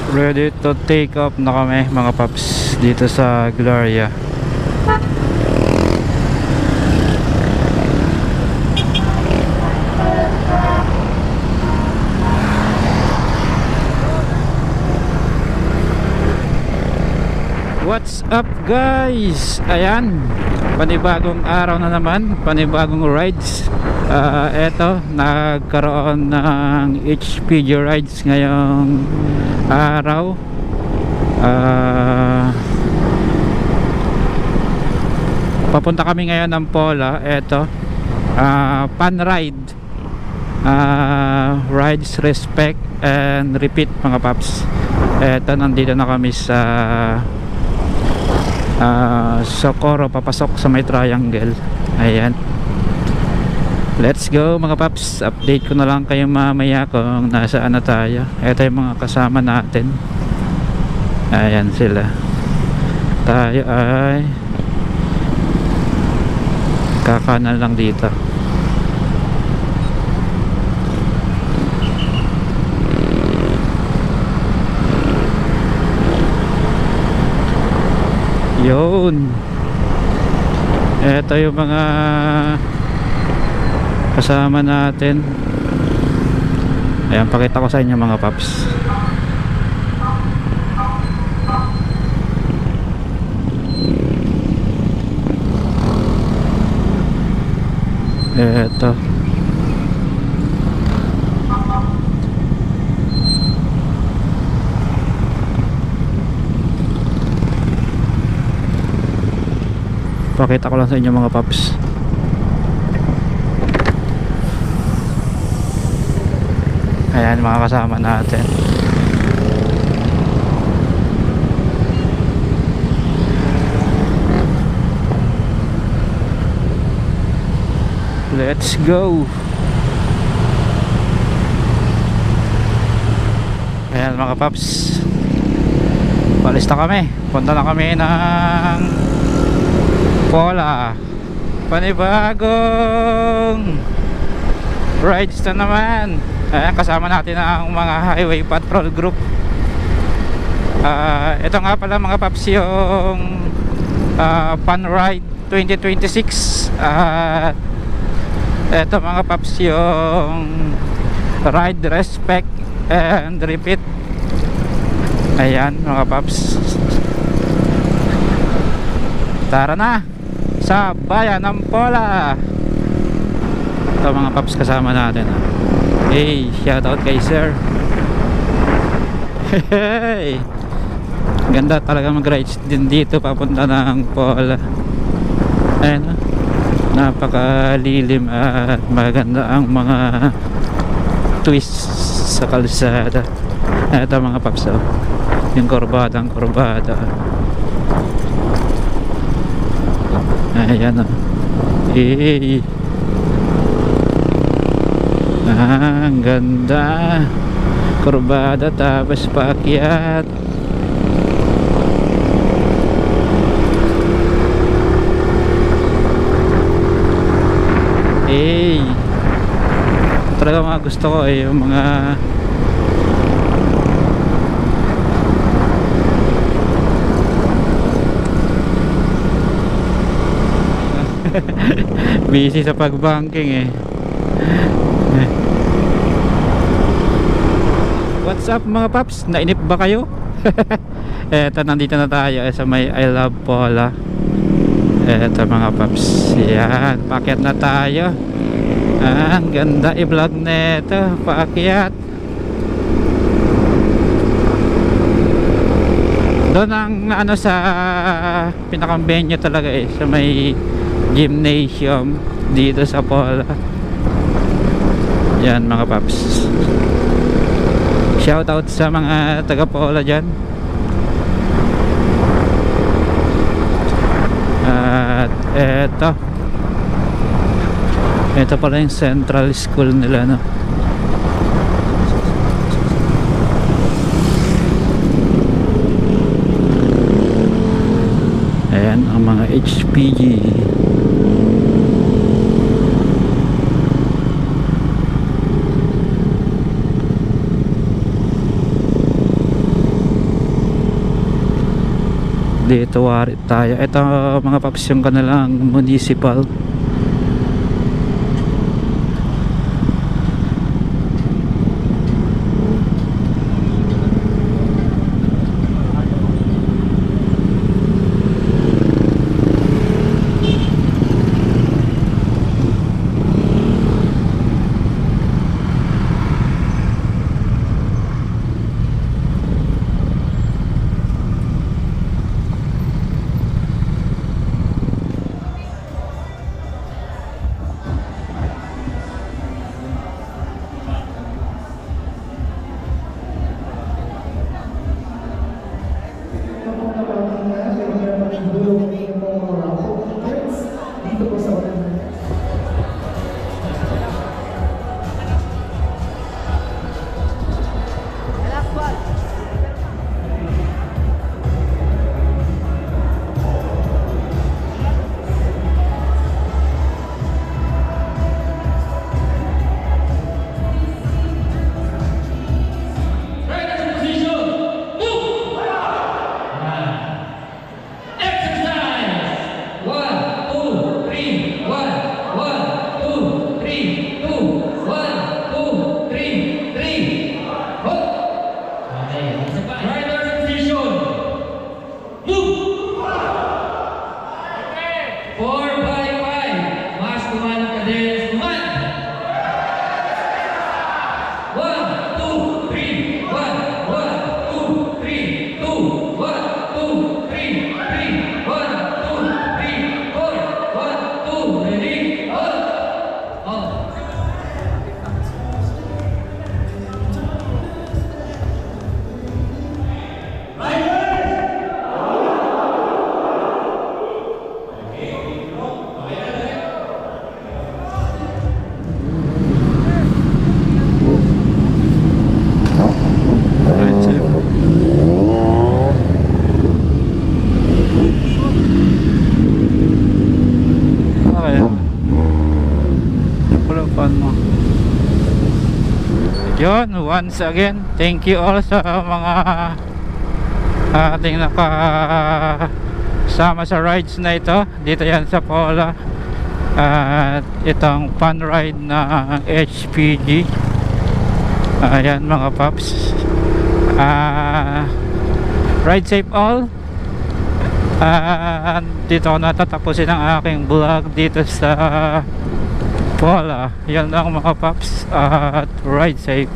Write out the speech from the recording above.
Ready to take off na kami mga paps dito sa Gloria. What's up guys? Ayan, panibagong araw na naman, panibagong rides. Eto, nagkaroon ng HPG rides ngayong araw. Papunta kami ngayon ng Pola. Eto, pan ride, rides, respect and repeat mga paps. Eto, nandito na kami sa Socorro, papasok sa may triangle. Ayan, let's go mga paps. Update ko na lang kayo mamaya kung nasaan na tayo. Ito yung mga kasama natin. Ayan sila. Tayo ay kakanan lang dito. Yun, eto yung mga kasama natin. Ayan, pakita ko sa inyo mga paps. Eto, pakita ko lang sa inyo mga paps. Ayan, mga kasama natin. Let's go. Ayan mga paps, palista kami. Punta na kami ng Pola. Panibagong rides na naman. Ayan, kasama natin ang mga highway patrol group. Ito nga pala mga paps yung Pan Ride 2026. Ito mga paps yung Ride, Respect and Repeat. Ayan mga paps, tara na sa bayan ng Pola. Ito mga paps, kasama natin. Hey, shout out kay sir. Hey, ganda talaga mag-rides din dito papunta ng Pola. Ayan, napakalilim at maganda ang mga twists sa kalsada. Ito mga paps, yung kurbada. Ayan, eh, ang ganda, kurbada tapos paakyat. Talaga mga gusto ko yung mga busy sa pagbanking What's up mga paps? Nainip ba kayo? Eto, nandito na tayo sa may I Love Pola. Eto mga paps, yan, paakyat na tayo. Ang ganda i-vlog neto, paakyat. Doon ang ano sa pinakang venue talaga sa may gymnasium dito sa Pola. Yan mga paps, shout out sa mga taga Pola dyan. At ito pala yung central school nila, no? Ayan ang mga HPG. Dito warit tayo. Ito mga paps yung kanilang municipal. Yun, once again, thank you all sa mga ating nakasama sa rides na ito. Dito yan sa Pola. At itong fun ride na HPG. Ayan mga paps. Ride safe all. Dito ko natatapusin ang aking vlog dito sa Pola. Yan lang mga paps. At ride safe.